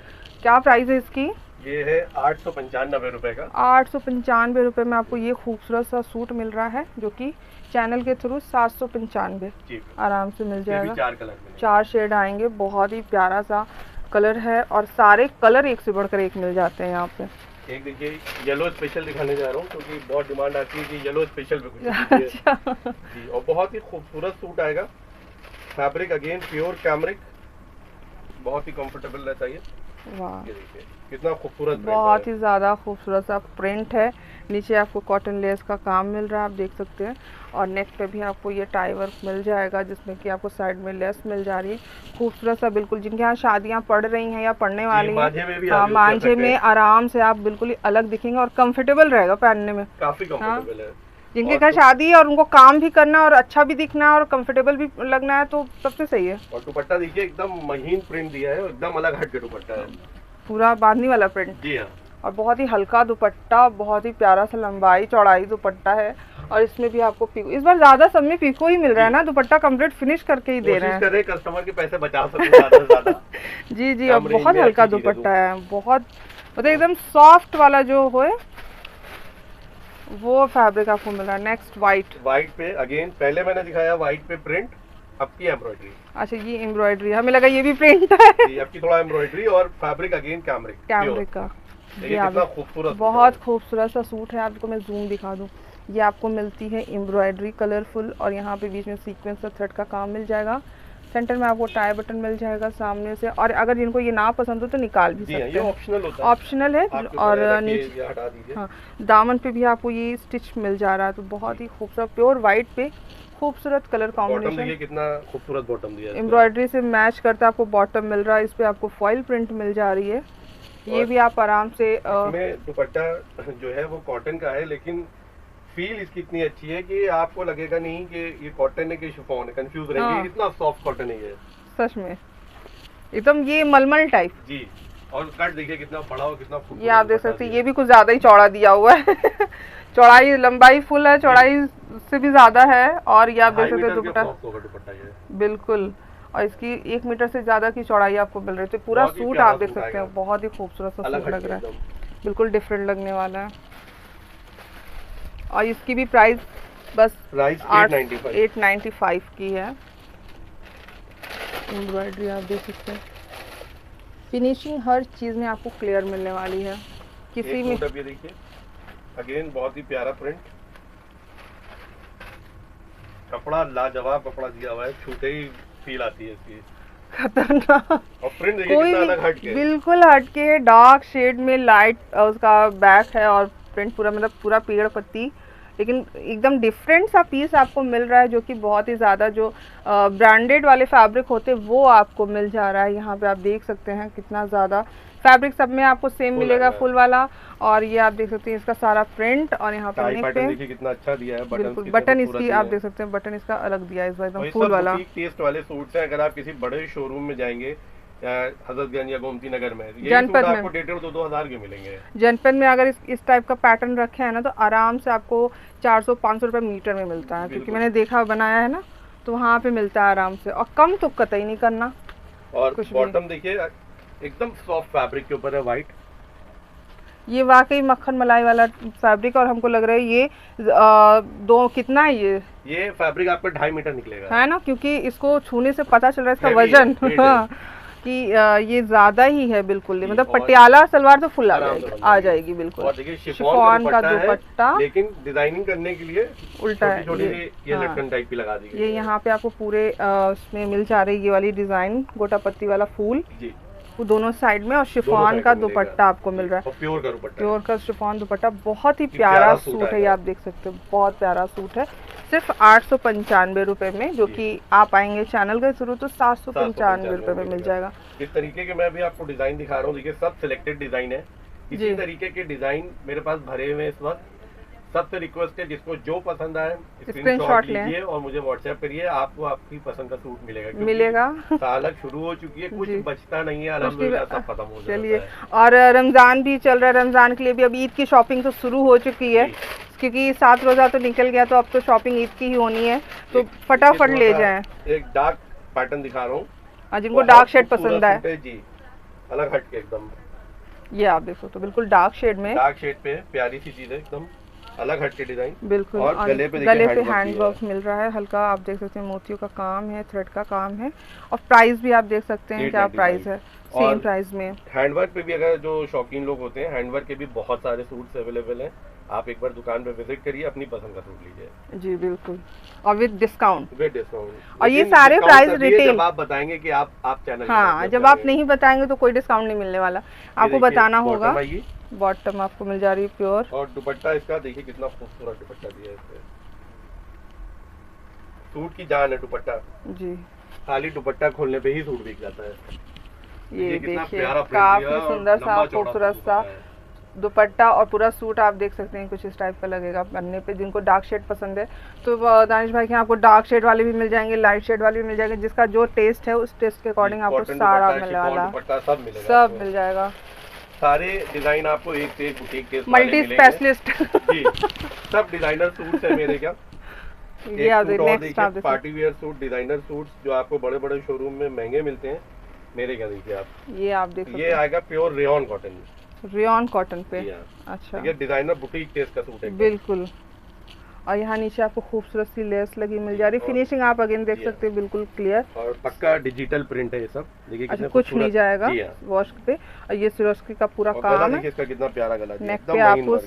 क्या प्राइस है इसकी? ये है 895 रुपए का। 895 रुपये में आपको ये खूबसूरत सा सूट मिल रहा है, जो कि चैनल के थ्रू 795 आराम से मिल जाएगा। 4 कलर 4 शेड आएंगे, बहुत ही प्यारा सा कलर है, और सारे कलर एक से बढ़कर एक मिल जाते हैं यहाँ पे। एक देखिए येलो स्पेशल दिखाने जा रहा हूँ, क्योंकि बहुत डिमांड आती है कि येलो स्पेशल पे कुछ अच्छा। जी, और बहुत ही खूबसूरत सूट आएगा। फैब्रिक अगेन प्योर कैमरिक, बहुत ही कंफर्टेबल रहता है ये। वाह, ये देखिए कितना खूबसूरत, बहुत ही ज़्यादा खूबसूरत सा प्रिंट है। नीचे आपको कॉटन लेस का काम मिल रहा है, आप देख सकते हैं, और नेक पे भी आपको ये टाई वर्क मिल जाएगा, जिसमें कि आपको साइड में लेस मिल जा रही है। खूबसूरत सा, बिल्कुल जिनके यहाँ शादियाँ पड़ रही हैं या पड़ने वाली हैं, हाँ, मांझे में आराम से आप बिल्कुल ही अलग दिखेंगे और कंफर्टेबल रहेगा पहनने में, काफी कंफर्टेबल है। जिनके घर शादी है और उनको काम भी करना है और अच्छा भी दिखना है और कंफर्टेबल भी लगना है, तो सबसे सही है। और दुपट्टा देखिए एकदम महीन प्रिंट दिया है, एकदम अलग हट के दुपट्टा है, पूरा बांधनी वाला प्रिंट। जी हाँ, और बहुत ही हल्का दुपट्टा, बहुत ही प्यारा सा लंबाई चौड़ाई दुपट्टा है। और इसमें भी आपको पिको, इस बार ज्यादा सब में पिको ही मिल रहा है ना, दुपट्टा कंप्लीट फिनिश करके ही दे रहे हैं, कस्टमर के पैसे बचा सके ज्यादा से ज्यादा। जी जी, और बहुत हल्का दुपट्टा है, बहुत मतलब एकदम सॉफ्ट वाला जो हो वो फैब्रिक आपको मिल रहा है। नेक्स्ट व्हाइट पे अगेन, पहले मैंने दिखाया व्हाइट पे प्रिंट, अब की एम्ब्रॉयडरी। अच्छा, ये एम्ब्रॉयडरी, हमें लगा ये भी प्रिंट है। अब की थोड़ा एम्ब्रॉयडरी, और फैब्रिक अगेन कैमरिक का। ये खूबसूरत, बहुत खूबसूरत सा सूट है। आपको मैं जूम दिखा दूं, ये आपको मिलती है एम्ब्रॉयडरी कलरफुल, और यहाँ पे बीच में सीक्वेंस और थ्रेड का काम मिल जाएगा। सेंटर में आपको टाई बटन मिल जाएगा सामने से, और अगर जिनको ये ना पसंद हो तो निकाल भी सकते हैं, ऑप्शनल है। और नीचे हाँ, दामन पे भी आपको ये स्टिच मिल जा रहा है, तो बहुत ही खूबसूरत प्योर व्हाइट पे खूबसूरत कलर कॉम्बिनेशन। कितना खूबसूरत बॉटम दिया है, एम्ब्रॉयडरी से मैच करता आपको बॉटम मिल रहा है। इस पे आपको फॉइल प्रिंट मिल जा रही है, ये भी आप आराम से। दुपट्टा जो है वो कॉटन का है, लेकिन फील इसकी इतनी अच्छी है कि आपको लगेगा नहीं कि ये कॉटन है कि शिफॉन है, कंफ्यूज रहेंगे, इतना सॉफ्ट कॉटन है ये, सच में एकदम ये मलमल टाइप जी। और कट देखिए कितना बड़ा और कितना फुल, ये आप देख सकते हैं, ये भी कुछ ज्यादा ही चौड़ा दिया हुआ है। चौड़ाई लंबाई फुल है, चौड़ाई से भी ज्यादा है। और ये आप देख सकते हैं दुपट्टा बिल्कुल, और इसकी 1 मीटर से ज्यादा की चौड़ाई आपको मिल रही है। तो पूरा सूट आप देख सकते हैं, बहुत ही खूबसूरत सा सूट लग रहा है, बिल्कुल डिफरेंट लगने वाला है। और इसकी भी प्राइस बस 895 की है। एम्ब्रॉयडरी आप देख सकते हैं, फिनिशिंग हर चीज में आपको क्लियर मिलने वाली है। किसी में ये देखिए अगेन बहुत ही प्यारा प्रिंट, कपड़ा लाजवाब कपड़ा दिया हुआ है, छूते ही फील आती है इसकी, खतरनाक। और प्रिंट देखिए कितना अलग हटके, बिल्कुल हटके, डार्क शेड में लाइट उसका बैक है, और प्रिंट पूरा मतलब पूरा पेड़ पत्ती, लेकिन एकदम डिफरेंट सा पीस आपको मिल रहा है, जो कि बहुत ही ज़्यादा जो ब्रांडेड वाले फैब्रिक होते हैं वो आपको मिल जा रहा है। यहाँ पे आप देख सकते हैं कितना ज़्यादा फैब्रिक सब में आपको सेम मिलेगा, फुल वाला। और ये आप देख सकते हैं इसका सारा प्रिंट, और यहाँ पे नेक पे देखिए कितना अच्छा दिया है, बटन इसकी आप देख सकते हैं, बटन इसका अलग दिया है, इस बार एकदम फुल वाला। टेस्ट वाले सूट्स हैं, अगर आप किसी बड़े शोरूम में जाएंगे हजरतगंज या गोमती नगर में, जनपद में आपको 1,500-2,000 के मिलेंगे। जनपद में अगर इस टाइप का पैटर्न रखे हैं ना, तो आराम से आपको 400-500 रुपये मीटर में मिलता है, क्योंकि मैंने देखा बनाया है ना, तो वहाँ पे मिलता है आराम से, और कम तो कतई नहीं करना। और बॉटम देखिए एकदम सॉफ्ट फैब्रिक के ऊपर है, व्हाइट, ये वाकई मक्खन मलाई वाला फैब्रिक, और हमको लग रहा है ये कितना है ये फैब्रिक आपका 2.5 मीटर निकलेगा, है ना, क्योंकि इसको छूने से पता चल रहा है इसका वजन कि ये ज्यादा ही है बिल्कुल, मतलब पटियाला सलवार तो फुल आ जाएगी बिल्कुल। और देखिए शिफॉन का दुपट्टा, लेकिन डिजाइनिंग करने के लिए उल्टा है, ये लटकन टाइप की लगा दी गई है। ये यहाँ पे आपको पूरे इसमें मिल जा रही है ये वाली डिजाइन, गोटा पत्ती वाला फूल, वो दोनों साइड में, और शिफॉन साइड का में मिलेगा। दुपट्टा आपको मिल रहा है, और प्योर का दुपट्टा, प्योर का शिफॉन दुपट्टा। बहुत ही ये प्यारा प्यारा सूट सूट है ये, आएगा। आप देख सकते हो, बहुत प्यारा सूट है। सिर्फ 895 रुपये में, जो जी। कि आप आएंगे चैनल के थ्रू तो 795 रुपये में मिल जाएगा। इस तरीके के मैं अभी आपको डिजाइन दिखा रहा हूँ, देखिए सब सिलेक्टेड डिजाइन है। जी। इसी तरीके के डिजाइन मेरे पास भरे हुए हैं इस वक्त। सबसे रिक्वेस्ट है, जिसको जो पसंद आए स्क्रीनशॉट लें। लीजिए और मुझे व्हाट्सएप करिए, आपको आपकी पसंद का सूट मिलेगा। क्योंकि मिलेगा। सालक शुरू हो चुकी है, कुछ जी। बचता नहीं है, अल्हम्दुलिल्लाह सब खत्म हो जाता चलिए, है। और रमज़ान भी चल रहा है, रमज़ान के लिए भी अब ईद की शॉपिंग तो शुरू हो चुकी है, जी। क्योंकि 7 रोज़ा तो निकल गया, तो अब तो शॉपिंग ईद की ही होनी है, तो फटाफट देखिए, ले थोड़ा सा जाएं। एक डार्क पैटर्न दिखा रहा हूँ, जिनको बहुत डार्क शेड खूबसूरत पसंद सूट है जी, अलग हट के एकदम। ये आप देखो तो बिल्कुल डार्क शेड में, डार्क शेड पे प्यारी सी चीज है, एकदम अलग हट के डिजाइन। बिल्कुल। और गले पे हैंड वर्क मिल रहा है हल्का, आप देख सकते हैं मोतियों का काम है, थ्रेड का काम है, और प्राइस भी आप देख सकते हैं क्या प्राइस है, सेम प्राइस में। हैंडवर्क पे भी अगर जो शौकीन लोग होते हैं, हैंडवर्क के भी बहुत सारे सूट्स अवेलेबल हैं। आप एक बार दुकान पे विजिट करिए, अपनी पसंद का सूट लीजिए जी बिल्कुल, और विद डिस्काउंट। और ये लेकिन सारे डिस्काउंट प्राइस तभी है रिटेल, जब आप बताएंगे कि आप चैनल हाँ, जब आप नहीं बताएंगे तो कोई डिस्काउंट नहीं मिलने वाला, आपको बताना होगा। बॉटम आपको मिल जा रही है प्योर, और दुपट्टा इसका देखिए कितना खूबसूरत दुपट्टा दिया है इसमें, सूट की जान है दुपट्टा जी। खाली दुपट्टा खोलने पे ही सूट बिक जाता है। ये कितना देखिए प्यारा print काफी दिया है और सुंदर सा लंबा चौड़ा खूबसूरत सूट सा होता है। दुपट्टा, और पूरा सूट आप देख सकते हैं कुछ इस टाइप का लगेगा बनने पे। जिनको डार्क शेड पसंद है तो दानिश भाई के यहाँ आपको डार्क शेड वाले भी मिल जाएंगे, लाइट शेड वाले भी मिल जाएंगे, जिसका जो टेस्ट है उस टेस्ट के अकॉर्डिंग आपको सारा मिलने वाला, सब मिलेगा, सब मिल जाएगा। सारे डिजाइन आपको एक से एक बुटीक के मल्टी स्पेशलिस्ट जी, सब डिजाइनर सूट्स है मेरे क्या। ये आप नेक्स्ट आप देखिए party wear suit, designer suits जो आपको बड़े बड़े शोरूम में महंगे मिलते हैं, मेरे क्या देखिए आप, ये आप देख सकते ये आएगा pure rayon cotton, rayon cotton पे। अच्छा, ये डिजाइनर बुटीक टेस्ट का सूट है बिल्कुल। और यहाँ नीचे आपको खूबसूरत सी लेस लगी मिल जा रही, फिनिशिंग आप अगेन देख सकते हैं बिल्कुल क्लियर, और पक्का डिजिटल प्रिंट है ये सब। देखिए अच्छा, कुछ नहीं जाएगा वॉश पे। और ये सिरोस्की का पूरा काम है, इसका कितना प्यारा गला, नेक पे आपको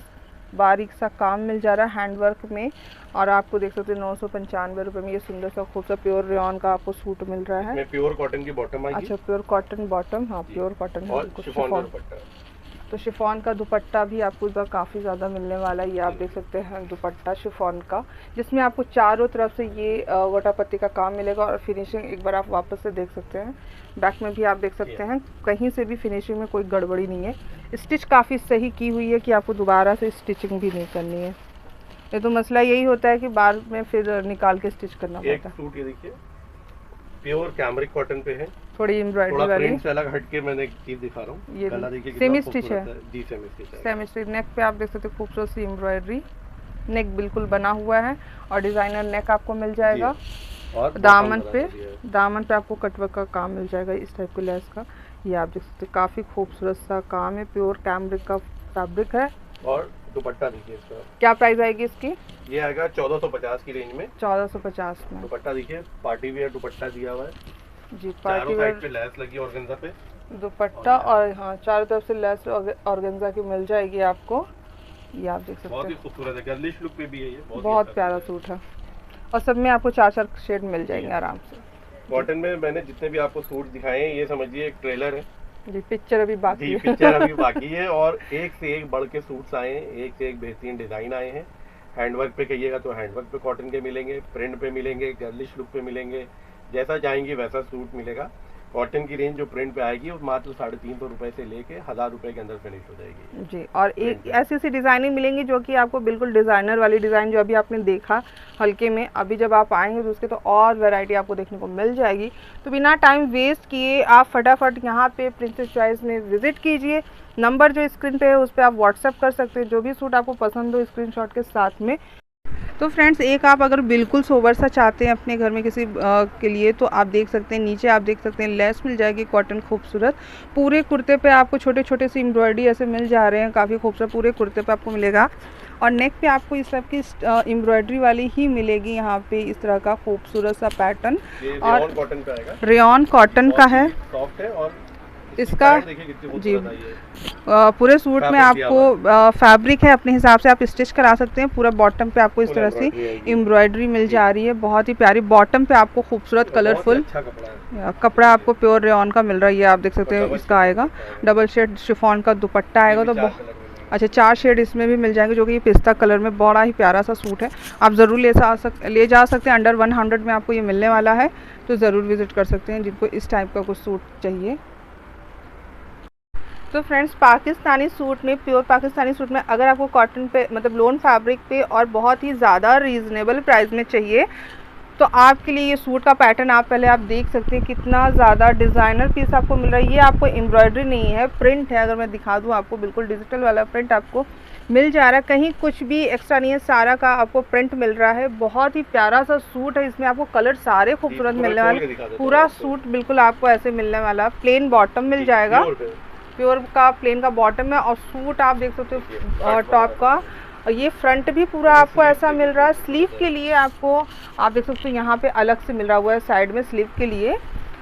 बारीक सा काम मिल जा रहा है हैंड वर्क में, और आपको देख सकते हैं 995 रुपये में ये सुंदर सा खूबसूरत प्योर रेयॉन का आपको सूट मिल रहा है। प्योर कॉटन की बॉटम आएगी। अच्छा, प्योर कॉटन बॉटम, हाँ प्योर कॉटन है, शिफॉन। तो शिफॉन का दुपट्टा भी आपको इधर काफ़ी ज़्यादा मिलने वाला है, ये आप देख सकते हैं दुपट्टा शिफॉन का, जिसमें आपको चारों तरफ से ये गोटापत्ती का काम मिलेगा, और फिनिशिंग एक बार आप वापस से देख सकते हैं, बैक में भी आप देख सकते हैं, कहीं से भी फिनिशिंग में कोई गड़बड़ी नहीं है, स्टिच काफ़ी सही की हुई है कि आपको दोबारा से स्टिचिंग भी नहीं करनी है। ये तो मसला यही होता है कि बाद में फिर निकाल के स्टिच करना पड़ता है। सूट ये देखिए प्योर कैमरिक कॉटन पे है, थोड़ी एम्ब्रॉयडरी वाली, प्रिंट से अलग हट के मैंने एक चीज दिखा रहा हूं, ये गला देखिए सेमी स्टिच है जी, सेमी स्टिच है, सेमी स्टिच। नेक पे आप देख सकते हैं खूबसूरत सी एम्ब्रॉयडरी, नेक बिल्कुल बना हुआ है, और डिजाइनर नेक आपको मिल जाएगा, और दामन पे आपको कटवर्क का काम मिल जाएगा इस टाइप के लेस का, ये आप देख सकते हैं काफी खूबसूरत सा काम है, प्योर कैमरिक का फैब्रिक है। और दुपट्टा देखिए इसका क्या प्राइस आएगी इसकी? ये आएगा 1450 की रेंज में, 1450 में। दुपट्टा देखिए पार्टी वेयर दुपट्टा दिया हुआ है जी, पार्टी वेयर पे लेस लगी ऑर्गेन्जा पे दुपट्टा, और हाँ चारों तरफ से लेस ऑर्गेन्जा की मिल जाएगी आपको, ये आप देख सकते हैं, बहुत ही खूबसूरत है, गर्लिश लुक पे भी है ये, बहुत प्यारा सूट है, और सब में आपको 4-4 शेड मिल जाएंगे आराम से। कॉटन में मैंने जितने भी आपको सूट दिखाए हैं, ये समझिए एक ट्रेलर है जी, पिक्चर अभी बाकी है। पिक्चर अभी बाकी है, और एक से एक बढ़ के सूट्स आए हैं, एक से एक बेहतरीन डिजाइन आए हैं। हैंडवर्क पे कहिएगा तो हैंडवर्क पे कॉटन के मिलेंगे, प्रिंट पे मिलेंगे, गर्लिश लुक पे मिलेंगे, जैसा चाहेंगे वैसा सूट मिलेगा। कॉटन की रेंज जो प्रिंट पे आएगी वो मात्र 350 रुपए से लेके 1000 रुपए के अंदर फिनिश हो जाएगी जी। और एक ऐसी सी डिजाइनिंग मिलेंगी जो कि आपको बिल्कुल डिजाइनर वाली डिजाइन, जो अभी आपने देखा हल्के में, अभी जब आप आएंगे तो उसके तो और वैरायटी आपको देखने को मिल जाएगी। तो बिना टाइम वेस्ट किए आप फटाफट यहाँ पे प्रिंसेस चॉइस में विजिट कीजिए। नंबर जो स्क्रीन पे है उस पर आप व्हाट्सअप कर सकते हैं, जो भी सूट आपको पसंद हो स्क्रीनशॉट के साथ में। तो फ्रेंड्स, एक आप अगर बिल्कुल सोबर सा चाहते हैं अपने घर में किसी के लिए, तो आप देख सकते हैं नीचे आप देख सकते हैं लेस मिल जाएगी कॉटन खूबसूरत, पूरे कुर्ते पे आपको छोटे छोटे से एम्ब्रॉयडरी ऐसे मिल जा रहे हैं, काफ़ी खूबसूरत पूरे कुर्ते पे आपको मिलेगा। और नेक पे आपको इस टाइप की एम्ब्रॉयडरी वाली ही मिलेगी यहाँ पे, इस तरह का खूबसूरत सा पैटर्न, और कॉटन का आएगा, रेयॉन कॉटन का है, सॉफ्ट है और इसका देखिए कितनी जी खूबसूरत है ये। पूरे सूट में फैब्रिक दिया आपको फैब्रिक है, अपने हिसाब से आप स्टिच करा सकते हैं। पूरा बॉटम पे आपको इस फुल तरह से एम्ब्रॉयडरी आएगी। एम्ब्रॉयडरी मिल जा रही है, बहुत ही प्यारी। बॉटम पे आपको खूबसूरत बहुत ही कलरफुल अच्छा कपड़ा है। कपड़ा आपको प्योर रेयॉन का मिल रहा है। ये आप देख सकते और हैं, डबल इसका शेड आएगा दुपट्टा आएगा। डबल शेड शिफॉन का दुपट्टा ये आएगा। भी तो 4 बहुत कलर में मिलेंगे। अच्छा, 4 शेड इसमें भी मिल जाएंगे, जो कि ये पिस्ता कलर में बड़ा ही प्यारा सा सूट है। आप ज़रूर ले जा सकते हैं। अंडर 100 में आपको ये मिलने वाला है, तो ज़रूर विज़िट कर सकते हैं जिनको इस टाइप का कुछ सूट चाहिए। तो फ्रेंड्स, पाकिस्तानी सूट में, प्योर पाकिस्तानी सूट में अगर आपको कॉटन पे मतलब लोन फैब्रिक पे और बहुत ही ज़्यादा रीज़नेबल प्राइस में चाहिए, तो आपके लिए ये सूट का पैटर्न आप देख सकते हैं, कितना ज़्यादा डिज़ाइनर पीस आपको मिल रहा है। ये आपको एम्ब्रॉयडरी नहीं है, प्रिंट है। अगर मैं दिखा दूँ आपको, बिल्कुल डिजिटल वाला प्रिंट आपको मिल जा रहा है, कहीं कुछ भी एक्स्ट्रा नहीं है, सारा का आपको प्रिंट मिल रहा है। बहुत ही प्यारा सा सूट है, इसमें आपको कलर सारे खूबसूरत मिलने वाले। पूरा सूट बिल्कुल आपको ऐसे मिलने वाला। प्लेन बॉटम मिल जाएगा, प्योर का प्लेन का बॉटम है, और सूट आप देख सकते हो और टॉप का। और ये फ्रंट भी पूरा आपको ऐसा मिल रहा है। स्लीव के लिए आपको आप देख सकते हो यहाँ पे अलग से मिल रहा हुआ है साइड में स्लीव के लिए,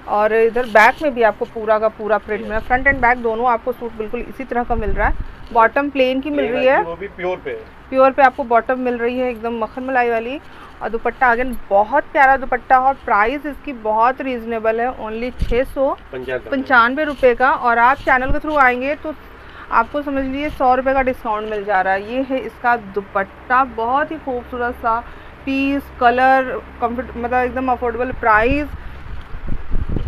और इधर बैक में भी आपको पूरा का पूरा प्रिंट मिला। फ्रंट एंड बैक दोनों आपको सूट बिल्कुल इसी तरह का मिल रहा है। बॉटम प्लेन की मिल रही है, वो भी प्योर पे है। प्योर पे आपको बॉटम मिल रही है, एकदम मक्खन मलाई वाली। और दुपट्टा अगेन बहुत प्यारा दुपट्टा, और प्राइस इसकी बहुत रीजनेबल है, ओनली 695 रुपये का। और आप चैनल के थ्रू आएंगे तो आपको समझ लीजिए 100 रुपये का डिस्काउंट मिल जा रहा है। ये है इसका दुपट्टा, बहुत ही खूबसूरत सा पीस, कलर, कंफर्ट, मतलब एकदम अफोर्डेबल प्राइस।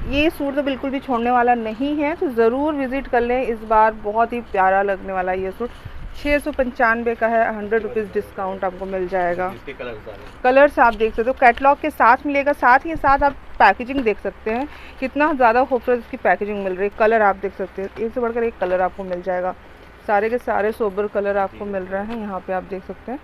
ये सूट तो बिल्कुल भी छोड़ने वाला नहीं है, तो ज़रूर विज़िट कर लें इस बार। बहुत ही प्यारा लगने वाला ये सूट 695 का है, 100 रुपीज़ डिस्काउंट आपको मिल जाएगा। कलर्स आप देख सकते हो, कैटलॉग के साथ मिलेगा। साथ ही साथ आप पैकेजिंग देख सकते हैं, कितना ज़्यादा खूबसूरत इसकी पैकेजिंग मिल रही है। कलर आप देख सकते हैं, एक से बढ़कर एक कलर आपको मिल जाएगा। सारे के सारे सोबर कलर आपको मिल रहे हैं, यहाँ पे आप देख सकते हैं।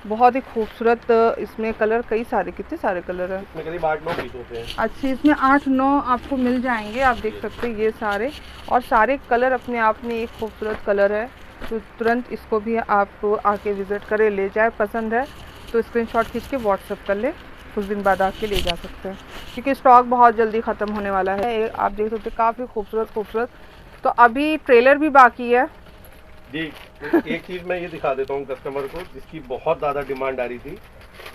बहुत ही खूबसूरत इसमें कलर, कई सारे, कितने सारे कलर हैं इसमें, करीब 8-9 पीस होते हैं। अच्छी, इसमें 8-9 आपको मिल जाएंगे। आप देख सकते हैं ये सारे, और सारे कलर अपने आप में एक खूबसूरत कलर है। तो तुरंत इसको भी आप आके विज़िट करें, ले जाए। पसंद है तो स्क्रीनशॉट खींच के व्हाट्सएप कर ले, कुछ दिन बाद आके ले जा सकते हैं, क्योंकि स्टॉक बहुत जल्दी ख़त्म होने वाला है। आप देख सकते हैं काफ़ी खूबसूरत। तो अभी ट्रेलर भी बाकी है जी। एक चीज़ मैं ये दिखा देता हूँ कस्टमर को, जिसकी बहुत ज़्यादा डिमांड आ रही थी।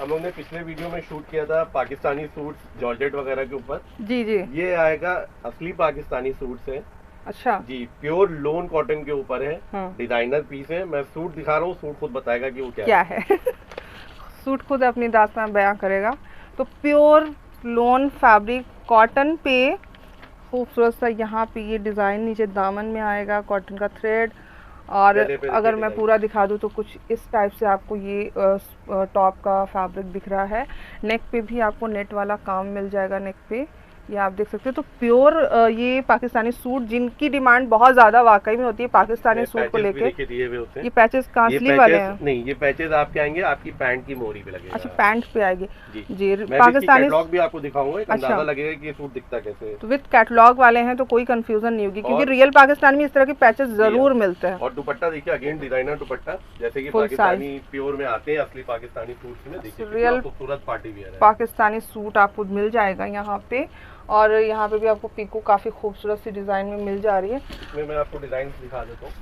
हम लोग ने पिछले वीडियो में शूट किया था पाकिस्तानी सूट्स जॉर्जेट वगैरह के ऊपर। जी। ये आएगा असली पाकिस्तानी सूट्स है। अच्छा जी, प्योर लोन कॉटन के ऊपर है। हाँ। डिजाइनर पीस है। मैं सूट दिखा रहा हूँ, सूट खुद बताएगा कि वो क्या है। सूट खुद अपनी दास्तान बयां करेगा। तो प्योर लोन फैब्रिक कॉटन पे खूबसूरत सा यहाँ पे ये डिज़ाइन नीचे दामन में आएगा, कॉटन का थ्रेड। और अगर मैं पूरा दिखा दूँ तो कुछ इस टाइप से आपको ये टॉप का फैब्रिक दिख रहा है। नेक पे भी आपको नेट वाला काम मिल जाएगा, नेक पे ये आप देख सकते हो। तो प्योर ये पाकिस्तानी सूट जिनकी डिमांड बहुत ज़्यादा वाकई में होती है पाकिस्तानी सूट को लेके। ये पैचेस कहाँ, स्लीव वाले हैं? नहीं, ये पैचेस आपके आएंगे आपकी पैंट की मोरी पे लगेगा। अच्छा, पैंट पे आएगी जी। मैं पाकिस्तानी कैटलॉग भी आपको दिखाऊंगा, एक अच्छा, अंदाजा लगेगा कि ये सूट दिखता कैसे है। तो विद कैटलॉग वाले हैं तो कोई कंफ्यूजन नहीं होगी, क्योंकि रियल पाकिस्तानी में इस तरह के पैचेस जरूर मिलते हैं। और दुपट्टा देखिए, अगेन डिजाइनर दुपट्टा, जैसे कि पाकिस्तानी प्योर में आते हैं असली पाकिस्तानी सूट में। देखिए रियल खूबसूरत पार्टी वियर है, पाकिस्तानी सूट आपको मिल जाएगा यहाँ पे। और यहाँ पे भी आपको पीको काफी खूबसूरत सी डिजाइन में मिल जा रही है। इसमें मैं आपको डिजाइन दिखा देता हूँ।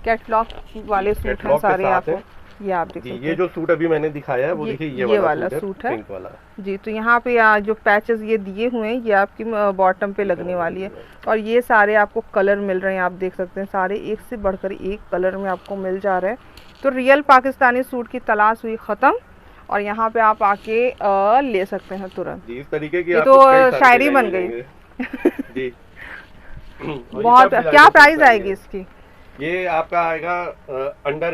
कैटलॉग वाले सूट हैं सारे आपको, ये आप देखिए। ये जो सूट अभी मैंने दिखाया है वो देखिए ये वाला सूट है, पिंक वाला जी। तो यहाँ पे जो पैचेस ये दिए हुए हैं, ये आपकी बॉटम पे लगने वाली है। और ये सारे आपको कलर मिल रहे हैं, आप देख सकते हैं सारे एक से बढ़कर एक कलर में आपको मिल जा रहे हैं। तो रियल पाकिस्तानी सूट की तलाश हुई ख़त्म, और यहाँ पे आप आके ले सकते हैं तुरंत। इस तरीके की ये तो शायरी बन गई जी। बहुत। क्या प्राइस आएगी इसकी? ये आपका आएगा अंडर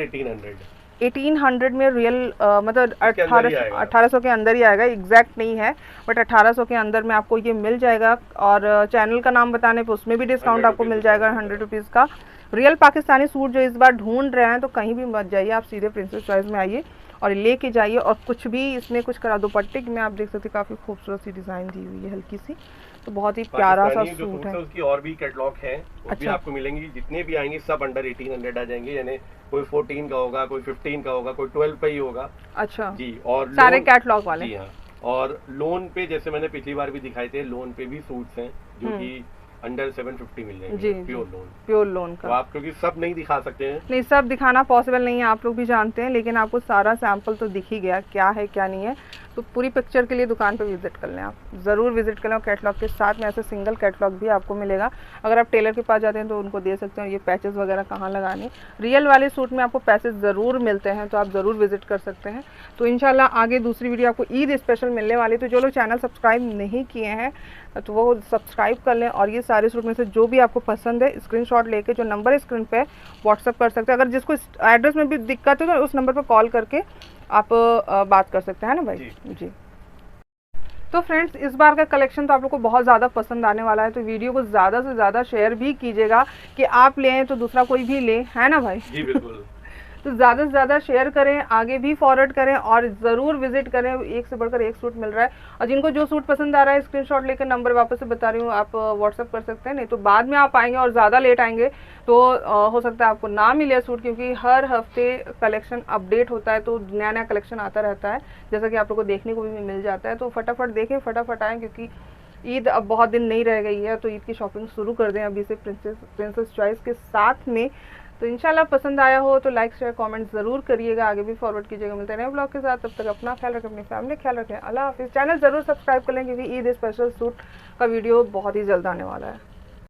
1800 में रियल मतलब 1800 के अंदर ही आएगा। एग्जैक्ट नहीं है, बट 1800 के अंदर में आपको ये मिल जाएगा। और चैनल का नाम बताने पे उसमें भी डिस्काउंट आपको मिल जाएगा 100 रुपीज़ का। रियल पाकिस्तानी सूट जो इस बार ढूंढ रहे हैं तो कहीं भी मत जाइए, आप सीधे प्रिंसेस चॉइस में आइए और लेके जाइए। और कुछ भी इसमें कुछ करा, दुपट्टे में आप देख सकते हैं काफ़ी खूबसूरत सी डिज़ाइन दी हुई है, हल्की सी। तो बहुत ही प्यारा सा सूट है। उसकी और भी कैटलॉग है, वो भी आपको मिलेंगी। जितने भी आएंगे सब अंडर 1800 आ जाएंगे, यानी कोई 14 का होगा, कोई 15 का होगा, कोई 12 पे ही होगा। अच्छा जी। और सारे कैटलॉग वाले। जी हाँ। और लोन पे, जैसे मैंने पिछली बार भी दिखाए थे, लोन पे भी सूट्स हैं जो कि अंडर 750 मिल जाएंगे जी प्योर लोन। प्योर लोन तो का। आप क्योंकि सब नहीं दिखा सकते हैं, नहीं सब दिखाना पॉसिबल नहीं है, आप लोग भी जानते हैं, लेकिन आपको सारा सैंपल तो दिख ही गया क्या है क्या नहीं है। तो पूरी पिक्चर के लिए दुकान पे विजिट कर लें, आप ज़रूर विजिट कर लें। कैटलॉग के साथ में ऐसे सिंगल कैटलॉग भी आपको मिलेगा। अगर आप टेलर के पास जाते हैं तो उनको दे सकते हैं ये पैचेस वगैरह कहाँ लगाने। रियल वाले सूट में आपको पैचेस ज़रूर मिलते हैं, तो आप ज़रूर विजिट कर सकते हैं। तो इंशाल्लाह आगे दूसरी वीडियो आपको ईद स्पेशल मिलने वाली। तो जो लोग चैनल सब्सक्राइब नहीं किए हैं तो वो सब्सक्राइब कर लें, और ये सारे सूट में से जो भी आपको पसंद है स्क्रीनशॉट लेके जो नंबर है स्क्रीन पे व्हाट्सअप कर सकते हैं। अगर जिसको एड्रेस में भी दिक्कत है तो उस नंबर पर कॉल करके आप बात कर सकते हैं ना भाई जी। तो फ्रेंड्स इस बार का कलेक्शन तो आप लोग को बहुत ज़्यादा पसंद आने वाला है, तो वीडियो को ज़्यादा से ज़्यादा शेयर भी कीजिएगा कि आप लें तो दूसरा कोई भी ले, है ना भाई? जी बिल्कुल। तो ज़्यादा से ज़्यादा शेयर करें, आगे भी फॉरवर्ड करें, और ज़रूर विजिट करें। एक से बढ़कर एक सूट मिल रहा है, और जिनको जो सूट पसंद आ रहा है स्क्रीनशॉट लेकर नंबर वापस से बता रही हूँ आप व्हाट्सअप कर सकते हैं। नहीं तो बाद में आप आएंगे और ज़्यादा लेट आएंगे तो हो सकता है आपको ना मिले सूट, क्योंकि हर हफ्ते कलेक्शन अपडेट होता है, तो नया नया कलेक्शन आता रहता है, जैसा कि आप लोग को देखने को भी मिल जाता है। तो फटाफट देखें, फटाफट आएँ, क्योंकि ईद अब बहुत दिन नहीं रह गई है, तो ईद की शॉपिंग शुरू कर दें अभी से प्रिंसेस चॉइस के साथ में। तो इंशाल्लाह पसंद आया हो तो लाइक शेयर कमेंट ज़रूर करिएगा, आगे भी फॉरवर्ड कीजिएगा। मिलते हैं नए ब्लॉग के साथ, तब तक अपना ख्याल रखें, अपनी फैमिली ख्याल रखें। अल्लाह हाफिज़। चैनल ज़रूर सब्सक्राइब कर लें, क्योंकि ईद स्पेशल सूट का वीडियो बहुत ही जल्द आने वाला है।